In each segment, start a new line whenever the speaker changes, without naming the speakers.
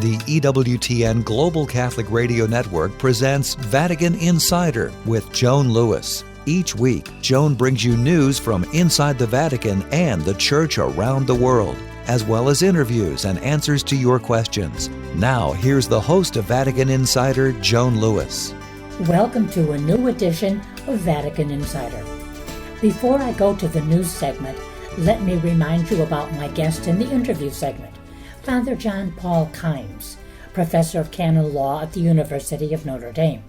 The EWTN Global Catholic Radio Network presents Vatican Insider with Joan Lewis. Each week, Joan brings you news from inside the Vatican and the Church around the world, as well as interviews and answers to your questions. Now, here's the host of Vatican Insider, Joan Lewis.
Welcome to a new edition of Vatican Insider. Before I go to the news segment, let me remind you about my guest in the interview segment, Father John Paul Kimes, professor of canon law at the University of Notre Dame.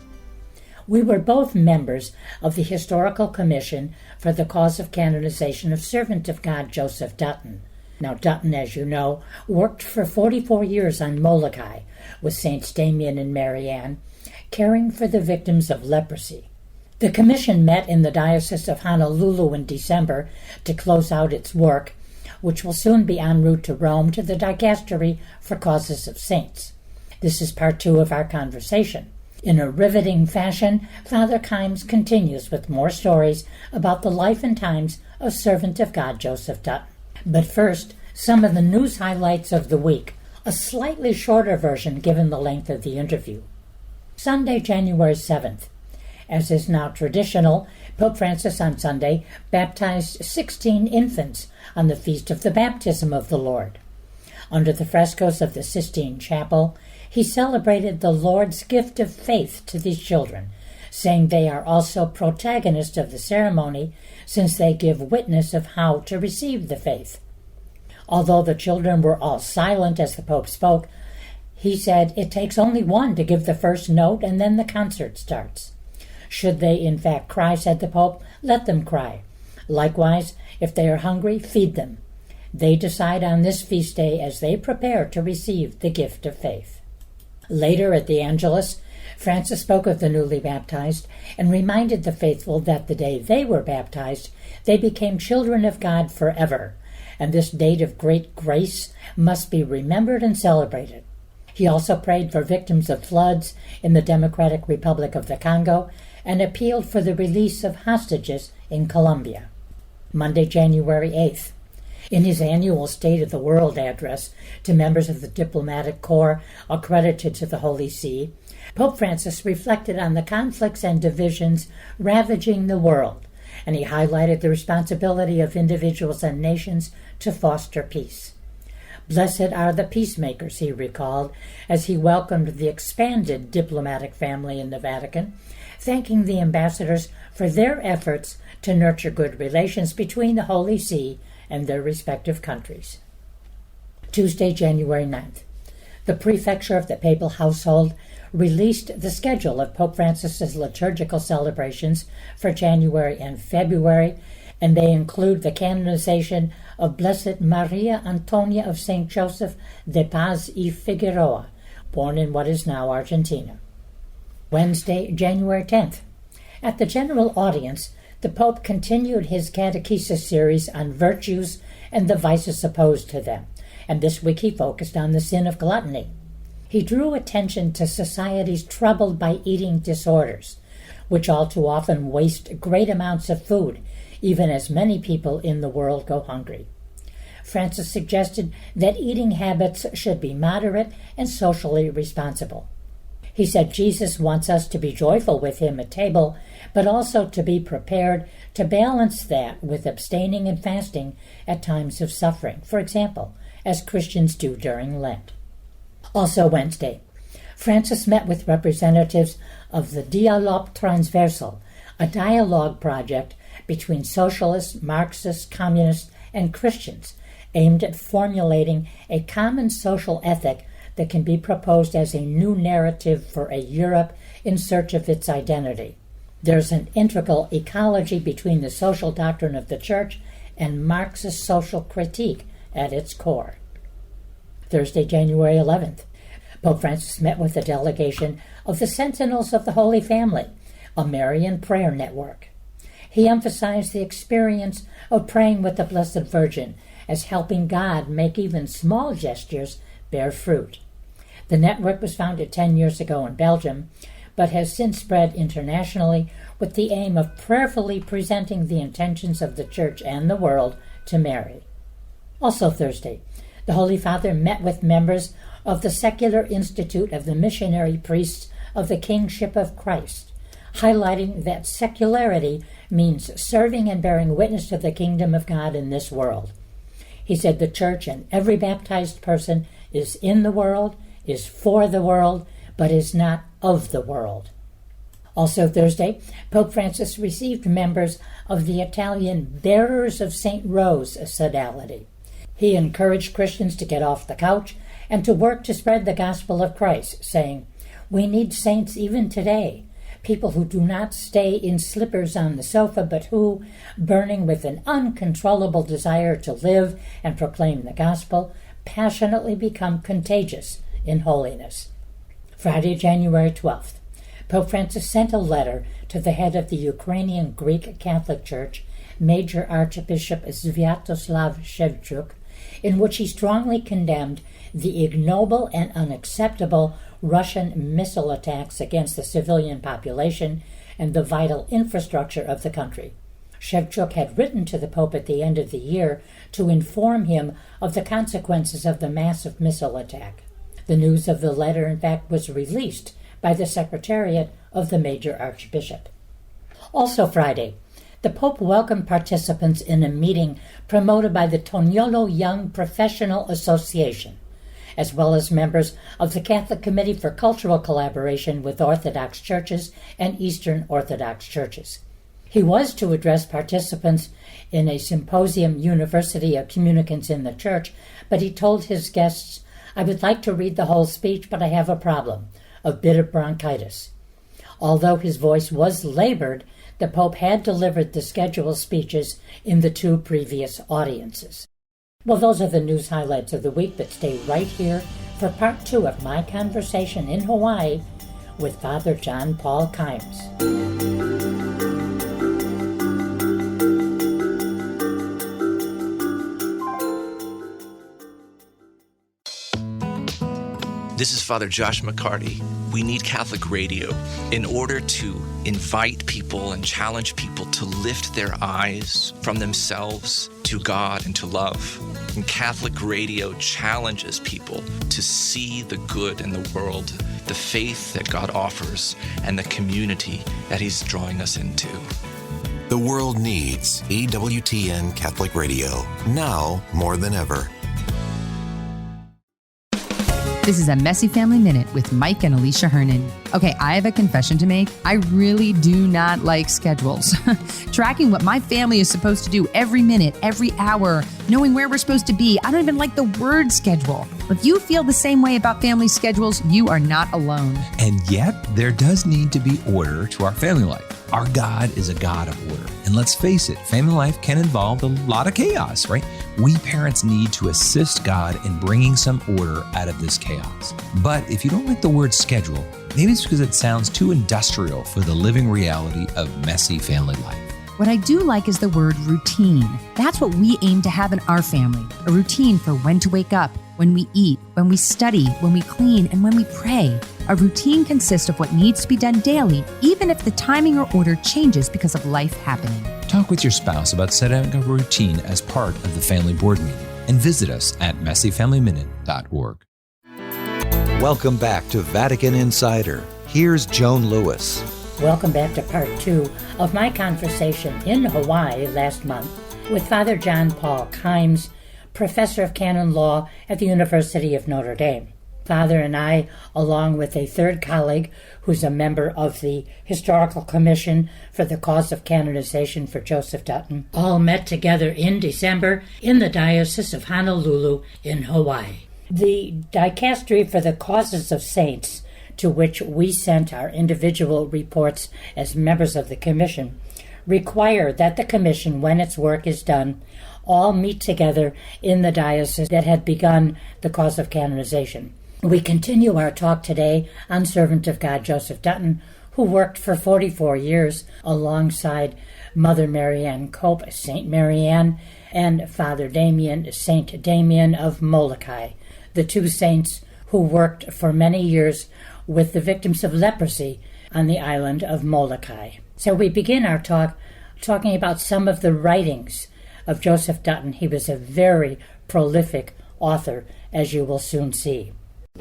We were both members of the Historical Commission for the Cause of Canonization of Servant of God Joseph Dutton. Now, Dutton, as you know, worked for 44 years on Molokai with Saints Damien and Marianne, caring for the victims of leprosy. The commission met in the Diocese of Honolulu in December to close out its work, which will soon be en route to Rome to the Dicastery for Causes of Saints. This is part 2 of our conversation. In a riveting fashion, Father Kimes continues with more stories about the life and times of Servant of God Joseph Dutton. But first, some of the news highlights of the week, a slightly shorter version given the length of the interview. Sunday, January 7th. As is now traditional, Pope Francis on Sunday baptized 16 infants on the Feast of the Baptism of the Lord. Under the frescoes of the Sistine Chapel, he celebrated the Lord's gift of faith to these children, saying they are also protagonists of the ceremony since they give witness of how to receive the faith. Although the children were all silent as the Pope spoke, he said it takes only one to give the first note and then the concert starts. Should they in fact cry, said the Pope, let them cry. Likewise, if they are hungry, feed them. They decide on this feast day as they prepare to receive the gift of faith. Later at the Angelus, Francis spoke of the newly baptized and reminded the faithful that the day they were baptized, they became children of God forever, and this date of great grace must be remembered and celebrated. He also prayed for victims of floods in the Democratic Republic of the Congo and appealed for the release of hostages in Colombia. Monday, January 8th. In his annual State of the World address to members of the diplomatic corps accredited to the Holy See, Pope Francis reflected on the conflicts and divisions ravaging the world, and he highlighted the responsibility of individuals and nations to foster peace. Blessed are the peacemakers, he recalled, as he welcomed the expanded diplomatic family in the Vatican, thanking the ambassadors for their efforts to nurture good relations between the Holy See and their respective countries. Tuesday, January 9th. The Prefecture of the Papal Household released the schedule of Pope Francis's liturgical celebrations for January and February, and they include the canonization of Blessed Maria Antonia of St. Joseph de Paz y Figueroa, born in what is now Argentina. Wednesday, January 10th. At the general audience, the Pope continued his catechesis series on virtues and the vices opposed to them, and this week he focused on the sin of gluttony. He drew attention to societies troubled by eating disorders, which all too often waste great amounts of food, even as many people in the world go hungry. Francis suggested that eating habits should be moderate and socially responsible. He said Jesus wants us to be joyful with him at table, but also to be prepared to balance that with abstaining and fasting at times of suffering, for example, as Christians do during Lent. Also Wednesday, Francis met with representatives of the Dialogue Transversal, a dialogue project between socialists, Marxists, communists, and Christians aimed at formulating a common social ethic that can be proposed as a new narrative for a Europe in search of its identity. There's an integral ecology between the social doctrine of the Church and Marxist social critique at its core. Thursday, January 11th. Pope Francis met with a delegation of the Sentinels of the Holy Family, a Marian prayer network. He emphasized the experience of praying with the Blessed Virgin as helping God make even small gestures bear fruit. The network was founded 10 years ago in Belgium, but has since spread internationally with the aim of prayerfully presenting the intentions of the Church and the world to Mary. Also Thursday, the Holy Father met with members of the Secular Institute of the Missionary Priests of the Kingship of Christ, highlighting that secularity means serving and bearing witness to the kingdom of God in this world. He said the church and every baptized person is in the world, is for the world, but is not of the world. Also Thursday, Pope Francis received members of the Italian Bearers of St. Rose sodality. He encouraged Christians to get off the couch and to work to spread the gospel of Christ, saying, "We need saints even today, people who do not stay in slippers on the sofa, but who, burning with an uncontrollable desire to live and proclaim the gospel, passionately become contagious in holiness." Friday, January 12th, Pope Francis sent a letter to the head of the Ukrainian Greek Catholic Church, Major Archbishop Sviatoslav Shevchuk, in which he strongly condemned the ignoble and unacceptable Russian missile attacks against the civilian population and the vital infrastructure of the country. Shevchuk had written to the Pope at the end of the year to inform him of the consequences of the massive missile attack. The news of the letter, in fact, was released by the Secretariat of the Major Archbishop. Also Friday, the Pope welcomed participants in a meeting promoted by the Toniolo Young Professional Association, as well as members of the Catholic Committee for Cultural Collaboration with Orthodox Churches and Eastern Orthodox Churches. He was to address participants in a symposium, University of Communicants in the Church, but he told his guests, "I would like to read the whole speech, but I have a problem, a bit of bronchitis." Although his voice was labored, the Pope had delivered the scheduled speeches in the two previous audiences. Well, those are the news highlights of the week, but stay right here for part 2 of my conversation in Hawaii with Father John Paul Kimes.
This is Father Josh McCarty. We need Catholic radio in order to invite people and challenge people to lift their eyes from themselves to God and to love. And Catholic radio challenges people to see the good in the world, the faith that God offers, and the community that He's drawing us into.
The world needs EWTN Catholic Radio, now more than ever.
This is a Messy Family Minute with Mike and Alicia Hernan. Okay, I have a confession to make. I really do not like schedules. Tracking what my family is supposed to do every minute, every hour, knowing where we're supposed to be. I don't even like the word schedule. If you feel the same way about family schedules, you are not alone.
And yet, there does need to be order to our family life. Our God is a God of order. And let's face it, family life can involve a lot of chaos, right? We parents need to assist God in bringing some order out of this chaos. But if you don't like the word schedule, maybe it's because it sounds too industrial for the living reality of messy family life.
What I do like is the word routine. That's what we aim to have in our family. A routine for when to wake up, when we eat, when we study, when we clean, and when we pray. A routine consists of what needs to be done daily, even if the timing or order changes because of life happening.
Talk with your spouse about setting a routine as part of the family board meeting and visit us at messyfamilyminute.org.
Welcome back to Vatican Insider. Here's Joan Lewis.
Welcome back to part 2 of my conversation in Hawaii last month with Father John Paul Kimes, Professor of Canon Law at the University of Notre Dame. Father and I, along with a third colleague who's a member of the Historical Commission for the Cause of Canonization for Joseph Dutton, all met together in December in the Diocese of Honolulu in Hawaii. The Dicastery for the Causes of Saints, to which we sent our individual reports as members of the Commission, require that the Commission, when its work is done, all meet together in the diocese that had begun the cause of canonization. We continue our talk today on Servant of God Joseph Dutton, who worked for 44 years alongside Mother Marianne Cope, Saint Marianne, and Father Damien, Saint Damien of Molokai, the two saints who worked for many years with the victims of leprosy on the island of Molokai. So we begin our talk talking about some of the writings of Joseph Dutton. He was a very prolific author, as you will soon see.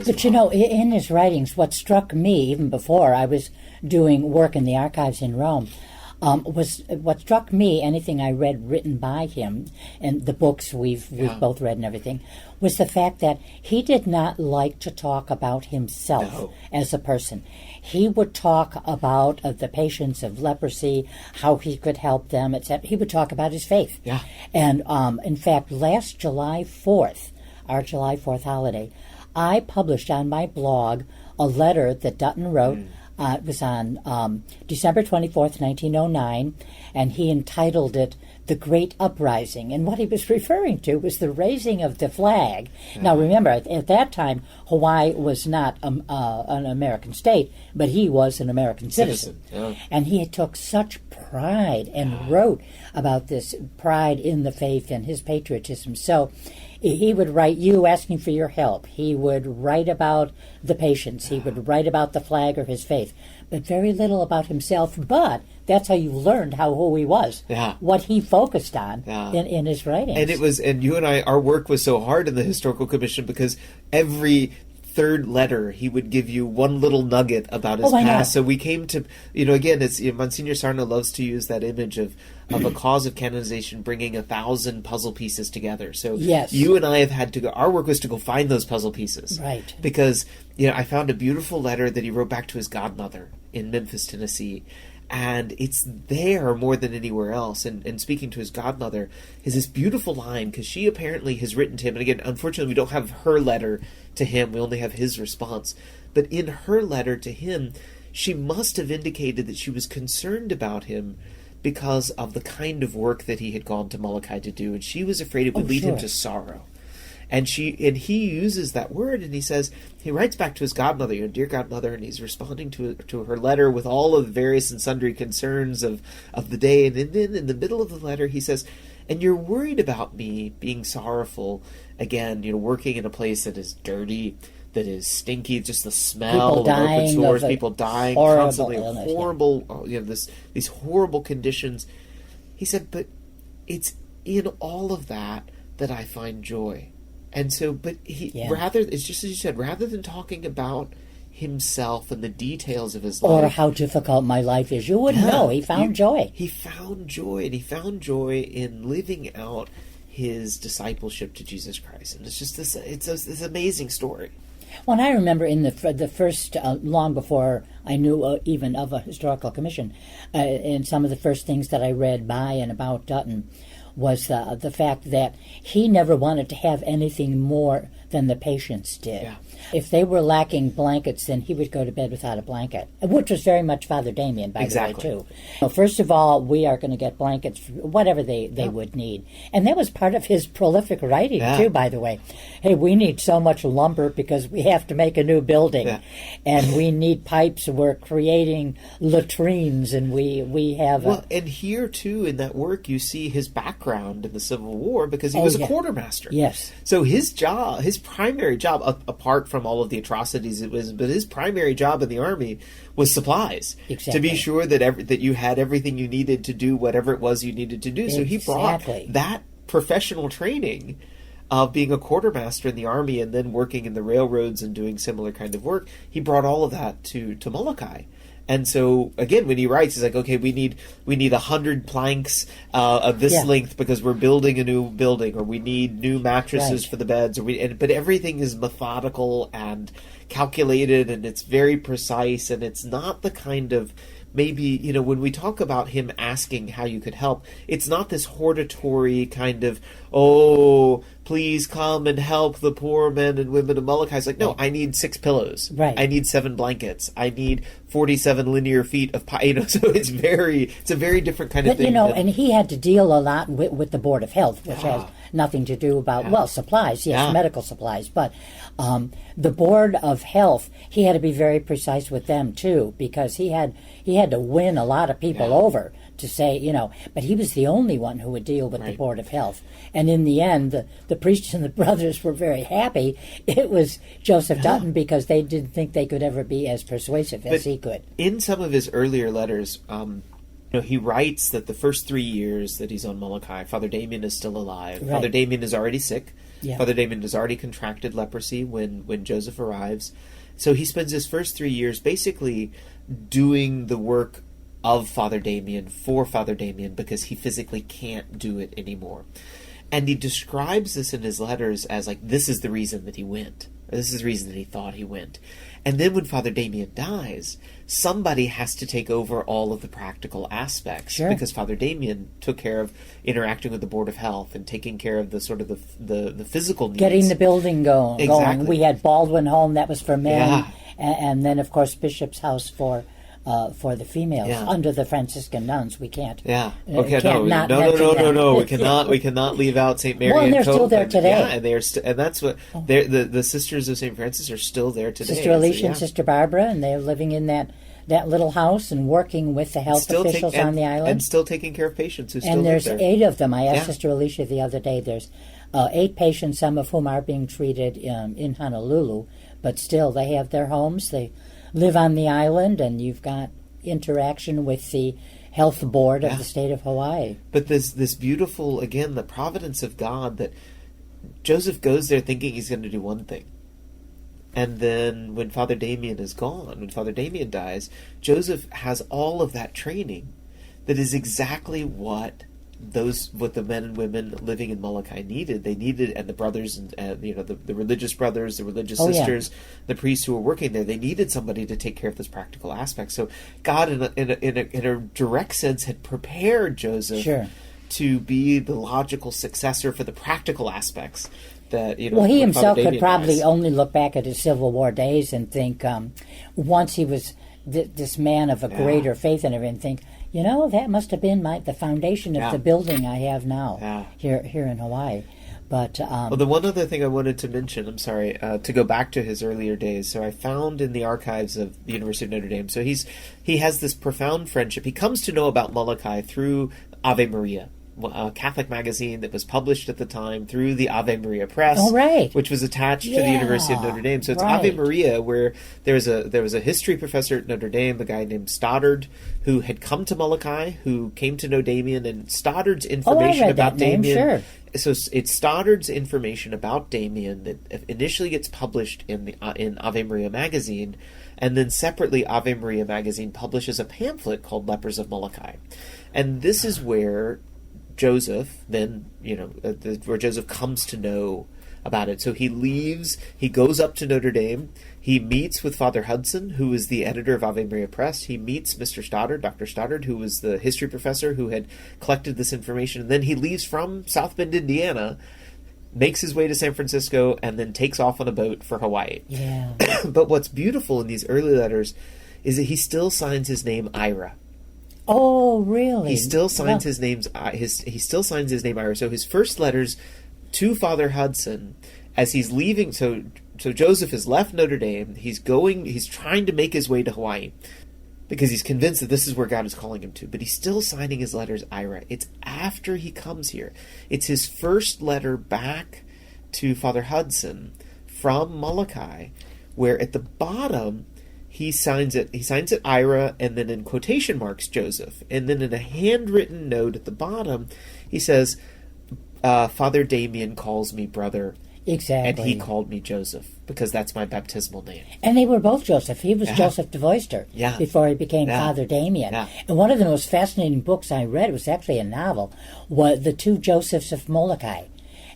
But you know, in his writings, what struck me, even before I was doing work in the archives in Rome, was what struck me, anything I read written by him, and the books we've both read and everything, was the fact that he did not like to talk about himself as a person. He would talk about the patients of leprosy, how he could help them, etc. He would talk about his faith. Yeah. And in fact, last July 4th, our July 4th holiday, I published on my blog a letter that Dutton wrote. It was on December 24th, 1909, and he entitled it The Great Uprising. And what he was referring to was the raising of the flag. Now, remember, at that time, Hawaii was not an American state, but he was an American citizen. And he took such pride and wrote about this pride in the faith and his patriotism. So he would write you asking for your help. He would write about the patients. He would write about the flag or his faith, but very little about himself. But that's how you learned who he was, what he focused on in his writings.
And you and I, our work was so hard in the Historical Commission because every third letter he would give you one little nugget about his past. So we came to, again, it's Monsignor Sarno loves to use that image of a cause of canonization bringing 1,000 puzzle pieces together. So you and I have had to go, our work was to go find those puzzle pieces. Right. Because, I found a beautiful letter that he wrote back to his godmother in Memphis, Tennessee. And it's there more than anywhere else. And speaking to his godmother is this beautiful line, because she apparently has written to him. And again, unfortunately, we don't have her letter to him. We only have his response. But in her letter to him, she must have indicated that she was concerned about him because of the kind of work that he had gone to Molokai to do. And she was afraid it would lead him to sorrow. And he uses that word, and he writes back to his godmother, dear godmother, and he's responding to her letter with all of the various and sundry concerns of the day. And then in the middle of the letter, he says, and you're worried about me being sorrowful, again, working in a place that is dirty, that is stinky, just the smell of open sores, people dying constantly, horrible, these horrible conditions. He said, but it's in all of that I find joy. And so, but it's just as you said, rather than talking about himself and the details of his life,
or how difficult my life is, you wouldn't know. He found joy.
He found joy, and he found joy in living out his discipleship to Jesus Christ. And it's just this amazing story.
Well, I remember in the first, long before I knew even of a historical commission, and some of the first things that I read by and about Dutton was the fact that he never wanted to have anything more than the patients did. Yeah. If they were lacking blankets, then he would go to bed without a blanket, which was very much Father Damien, by the way, too. So first of all, we are going to get blankets, whatever they would need. And that was part of his prolific writing, too, by the way. Hey, we need so much lumber because we have to make a new building. Yeah. And we need pipes. We're creating latrines, and we have...
and here, too, in that work, you see his background in the Civil War because he was a quartermaster.
Yes.
So his primary job, apart from all of the atrocities but his primary job in the army was supplies. Exactly. To be sure that you had everything you needed to do whatever it was you needed to do. So he brought that professional training of being a quartermaster in the army and then working in the railroads and doing similar kind of work. He brought all of that to Molokai. And so, again, when he writes, he's like, okay, we need 100 planks of this length because we're building a new building, or we need new mattresses for the beds, but everything is methodical and calculated, and it's very precise, and it's not the kind of, maybe, when we talk about him asking how you could help, it's not this hortatory kind of, oh, please come and help the poor men and women of Molokai. It's like, no, I need 6 pillows. Right. I need 7 blankets. I need 47 linear feet of pie. So it's a very different kind of thing.
And he had to deal a lot with the Board of Health, which has nothing to do about, supplies, medical supplies. But the Board of Health, he had to be very precise with them, too, because he had to win a lot of people over to say, but he was the only one who would deal with the Board of Health. And in the end, the priests and the brothers were very happy it was Joseph Dutton, because they didn't think they could ever be as persuasive as he could.
In some of his earlier letters, he writes that the first 3 years that he's on Molokai, Father Damien is still alive.
Right.
Father Damien is already sick.
Yeah.
Father Damien has already contracted leprosy when Joseph arrives. So he spends his first 3 years basically doing the work of Father Damien for Father Damien because he physically can't do it anymore. And he describes this in his letters as like, this is the reason that he went. Or this is the reason that he thought he went. And then when Father Damien dies, somebody has to take over all of the practical aspects.
Sure.
Because Father Damien took care of interacting with the Board of Health and taking care of the sort of the physical needs.
Getting the building going.
Exactly.
We had Baldwin Home, that was for men.
Yeah.
And then, of course, Bishop's House for the females.
Yeah.
Under the Franciscan nuns, we can't.
Yeah. Okay.
Can't not
No.
mention that.
We cannot leave out St. Mary
Well, and
and
they're
Cope.
still there today.
Yeah, and they're and that's what the Sisters of St. Francis are still there today.
Sister Alicia
Yeah.
and Sister Barbara, and they're living in that little house and working with the health officials on the island.
And still taking care of patients who still
And
live
there's
there.
8 of them. I asked
Yeah.
Sister Alicia the other day, there's 8 patients, some of whom are being treated in Honolulu, but still they have their homes. They live on the island, and you've got interaction with the health board of the state of Hawaii.
But this beautiful, again, the providence of God, that Joseph goes there thinking he's going to do one thing. And then when Father Damien is gone, when Father Damien dies, Joseph has all of that training that is exactly what the men and women living in Molokai needed. They needed, and the brothers, and the religious brothers, the religious sisters, the priests who were working there, they needed somebody to take care of this practical aspect. So God, in a direct sense, had prepared Joseph to be the logical successor for the practical aspects. That,
well, he himself could probably
dies.
only look back at his Civil War days and think, once he was this man of a greater faith and everything, think, that must have been the foundation of the building I have now here in Hawaii. But
well, the one other thing I wanted to mention, I'm sorry, to go back to his earlier days. So I found in the archives of the University of Notre Dame. So he has this profound friendship. He comes to know about Molokai through Ave Maria, a Catholic magazine that was published at the time through the Ave Maria Press, which was attached to the University of Notre Dame. So it's Ave Maria, where there was a history professor at Notre Dame, a guy named Stoddard, who had come to Molokai, who came to know Damien, and Stoddard's information about Damien. So it's Stoddard's information about Damien that initially gets published in Ave Maria magazine, and then separately Ave Maria magazine publishes a pamphlet called Lepers of Molokai. And this is where Joseph where Joseph comes to know about it. So he leaves, he goes up to Notre Dame, he meets with Father Hudson, who is the editor of Ave Maria Press. He meets Mr. Stoddard, Dr. Stoddard, who was the history professor who had collected this information. And then he leaves from South Bend, Indiana, makes his way to San Francisco, and then takes off on a boat for Hawaii.
Yeah.
But what's beautiful in these early letters is that he still signs his name Ira.
Oh, really?
He still signs his name Ira. So his first letters to Father Hudson, as he's leaving, so Joseph has left Notre Dame. He's trying to make his way to Hawaii because he's convinced that this is where God is calling him to. But he's still signing his letters Ira. It's after he comes here. It's his first letter back to Father Hudson from Molokai, where at the bottom he signs it Ira, and then in quotation marks Joseph, and then in a handwritten note at the bottom he says, Father Damien calls me brother.
Exactly.
And he called me Joseph, because that's my baptismal name.
And they were both Joseph. He was Joseph de Voister before he became Father Damien. Yeah. And one of the most fascinating books I read, it was actually a novel, was The Two Josephs of Molokai.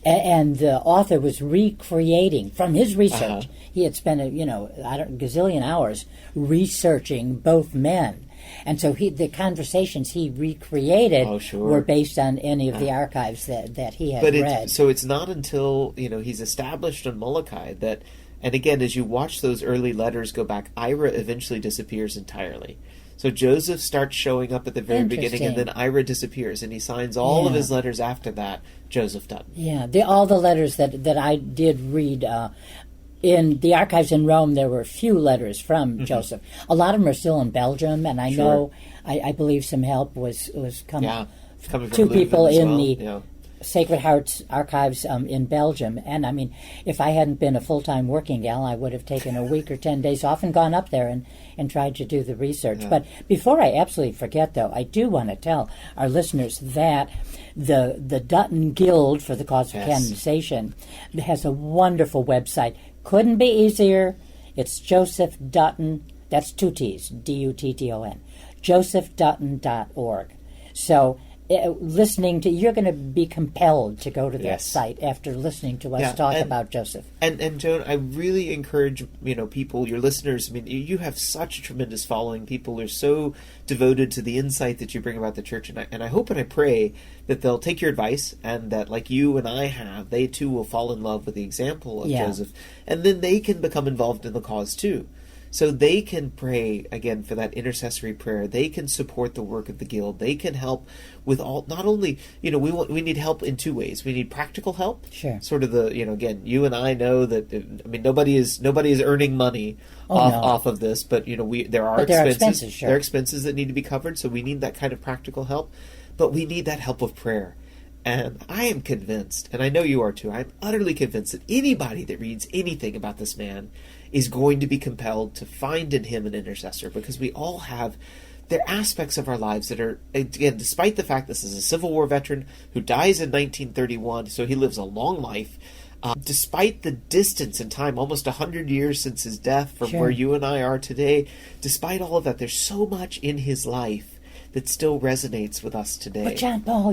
And the author was recreating, from his research, he had spent a gazillion hours researching both men. And so the conversations he recreated were based on any of the archives that he had read.
So it's not until he's established on Molokai that, and again, as you watch those early letters go back, Ira eventually disappears entirely. So Joseph starts showing up at the very beginning, and then Ira disappears, and he signs all of his letters after that, Joseph Dutton.
Yeah, all the letters that I did read in the archives in Rome, there were a few letters from Joseph. A lot of them are still in Belgium, and I know, I believe some help was coming
from
to people in Sacred Heart's archives in Belgium. And I mean, if I hadn't been a full-time working gal, I would have taken a week or 10 days off and gone up there and tried to do the research. But before I absolutely forget, though, I do want to tell our listeners that the Dutton Guild for the Cause of Canonization has a wonderful website. Couldn't be easier. It's Joseph Dutton, that's 2 T's, D-U-T-T-O-N, josephdutton.org. So listening to, you're going to be compelled to go to that site after listening to us talk about Joseph.
And Joan, I really encourage, people, your listeners, I mean, you have such a tremendous following. People are so devoted to the insight that you bring about the church, and I hope and I pray that they'll take your advice, and that, like you and I have, they too will fall in love with the example of Joseph, and then they can become involved in the cause too. So they can pray, again, for that intercessory prayer. They can support the work of the Guild. They can help with all, not only, we need help in 2 ways. We need practical help.
Sure.
Sort of the, again, you and I know that, nobody is earning money off of this, but, there are expenses.
Sure.
There are expenses that need to be covered, so we need that kind of practical help. But we need that help of prayer. And I am convinced, and I know you are too, I'm utterly convinced that anybody that reads anything about this man is going to be compelled to find in him an intercessor, because we all have there are aspects of our lives that are, again, despite the fact this is a Civil War veteran who dies in 1931, so he lives a long life, despite the distance in time, almost 100 years since his death from where you and I are today, despite all of that, there's so much in his life that still resonates with us today.
But John Paul,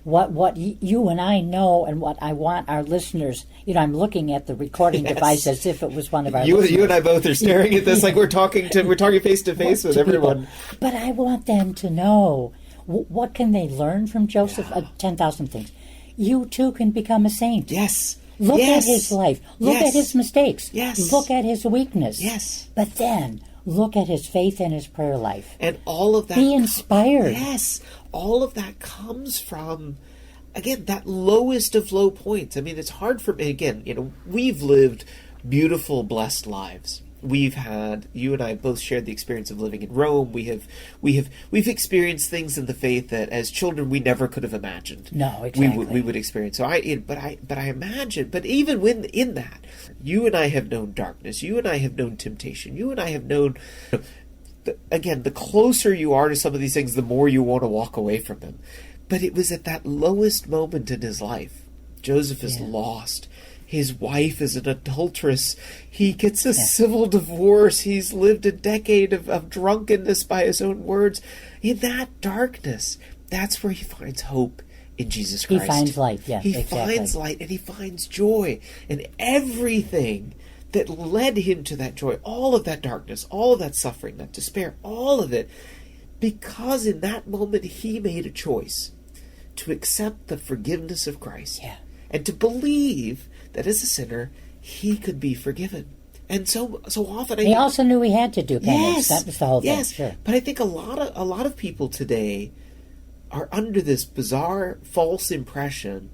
what you and I know, and what I want our listeners, I'm looking at the recording device as if it was one of our listeners. You
and I both are staring at this like we're talking face to face with everyone.
People. But I want them to know, what can they learn from Joseph? 10,000 things. You too can become a saint.
Yes.
Look at his life. Look at his mistakes.
Yes.
Look at his weakness.
Yes.
But then look at his faith and his prayer life.
And all of that.
Be inspired.
Yes. All of that comes from, again, that lowest of low points. I mean, it's hard for me. Again, we've lived beautiful, blessed lives. We've had, you and I both shared the experience of living in Rome. We've experienced things in the faith that as children we never could have imagined.
No, exactly.
We would experience. So I imagine, but even when in that, you and I have known darkness. You and I have known temptation. You and I have known, again, the closer you are to some of these things, the more you want to walk away from them. But it was at that lowest moment in his life. Joseph is lost. His wife is an adulteress. He gets a civil divorce. He's lived a decade of drunkenness by his own words. In that darkness, that's where he finds hope in Jesus Christ.
He finds light,
He finds light, and he finds joy. And everything that led him to that joy, all of that darkness, all of that suffering, that despair, all of it, because in that moment he made a choice to accept the forgiveness of Christ.
Yeah.
And to believe that as a sinner, he could be forgiven. And so often
he also knew he had to do penance.
Yes,
that was the whole thing.
Yes, sure. But I think a lot of people today are under this bizarre, false impression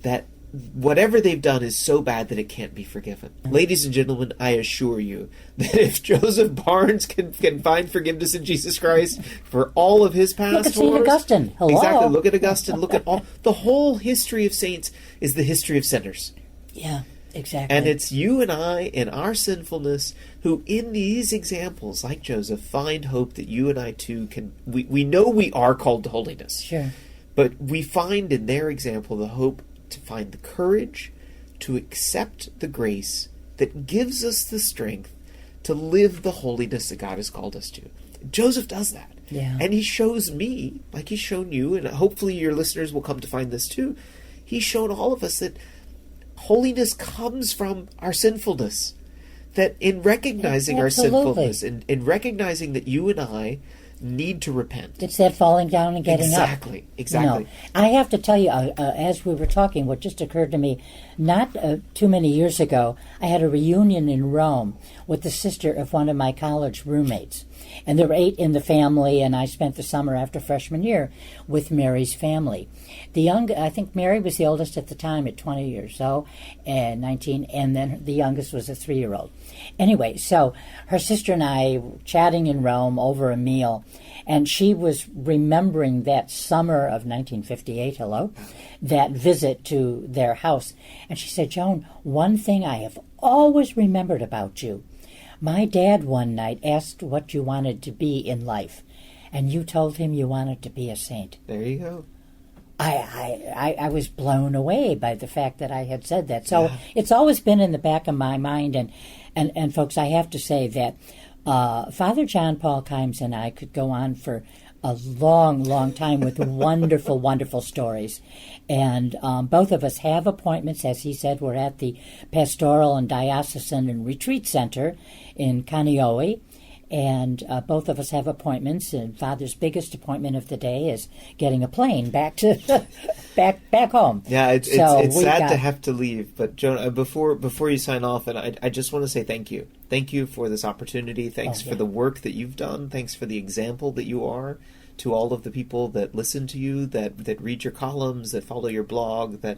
that whatever they've done is so bad that it can't be forgiven. Ladies and gentlemen, I assure you that if Joseph Barnes can find forgiveness in Jesus Christ for all of his past
look at St. Augustine. Hello.
Exactly. Look at Augustine. Look at all. The whole history of saints is the history of sinners.
Yeah, exactly.
And it's you and I in our sinfulness who in these examples, like Joseph, find hope that you and I too can. We know we are called to holiness.
Sure.
But we find in their example the hope to find the courage to accept the grace that gives us the strength to live the holiness that God has called us to. Joseph does that.
Yeah.
And he shows me, like he's shown you, and hopefully your listeners will come to find this too, he's shown all of us that holiness comes from our sinfulness. That in recognizing our sinfulness, in recognizing that you and I need to repent.
It's that falling down and getting up.
Exactly.
I have to tell you, as we were talking, what just occurred to me, not too many years ago, I had a reunion in Rome with the sister of one of my college roommates. And there were 8 in the family, and I spent the summer after freshman year with Mary's family. I think Mary was the oldest at the time at 20 years old, and 19, and then the youngest was a 3-year-old. Anyway, so her sister and I were chatting in Rome over a meal, And she was remembering that summer of 1958, that visit to their house. And she said, Joan, one thing I have always remembered about you, my dad one night asked what you wanted to be in life, and you told him you wanted to be a saint.
There you go.
I was blown away by the fact that I had said that. So it's always been in the back of my mind. And folks, I have to say that Father John Paul Kimes and I could go on for a long, long time with wonderful, wonderful stories. And both of us have appointments. As he said, we're at the Pastoral and Diocesan and Retreat Center in Kaneohe. And both of us have appointments, and Father's biggest appointment of the day is getting a plane back to back home.
Yeah, it's sad to have to leave, but Joan, before you sign off, and I just want to say thank you. Thank you for this opportunity. Thanks for the work that you've done. Thanks for the example that you are to all of the people that listen to you, that read your columns, that follow your blog, that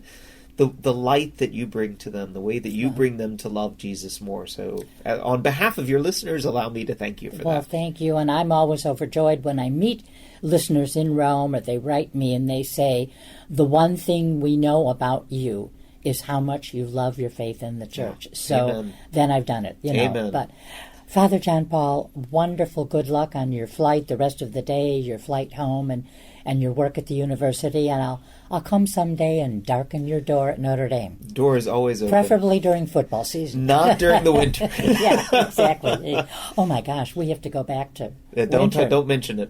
the light that you bring to them, the way that you bring them to love Jesus more. So on behalf of your listeners, allow me to thank you for that.
Well, thank you. And I'm always overjoyed when I meet listeners in Rome, or they write me and they say, the one thing we know about you is how much you love your faith in the church. So Amen. Then I've done it.
Amen.
But Father John Paul, wonderful good luck on your flight the rest of the day, your flight home, and your work at the university, and I'll come someday and darken your door at Notre Dame.
Door is always open.
Preferably during football season.
Not during the winter.
Yeah, exactly. Oh my gosh, we have to go back to winter.
Don't mention it.
Don't mention it.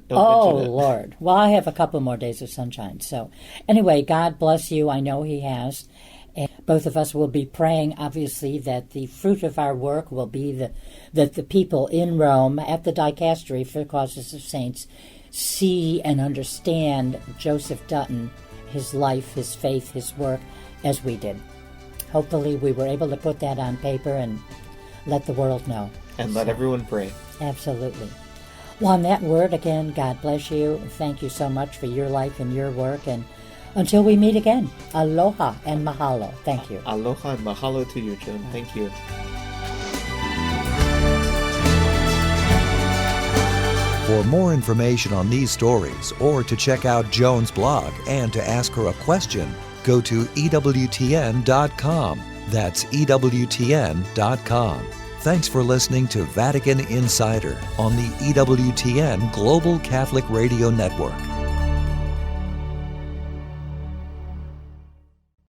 Lord. Well, I have a couple more days of sunshine. So anyway, God bless you. I know he has. And both of us will be praying, obviously, that the fruit of our work will be that the people in Rome at the Dicastery for the Causes of Saints see and understand Joseph Dutton, his life, his faith, his work, as we did. Hopefully we were able to put that on paper and let the world know.
And let everyone pray.
Absolutely. Well, on that word, again, God bless you. Thank you so much for your life and your work. And until we meet again, aloha and mahalo. Thank you.
Aloha and mahalo to you, Joan. Thank you.
For more information on these stories, or to check out Joan's blog and to ask her a question, go to EWTN.com. That's EWTN.com. Thanks for listening to Vatican Insider on the EWTN Global Catholic Radio Network.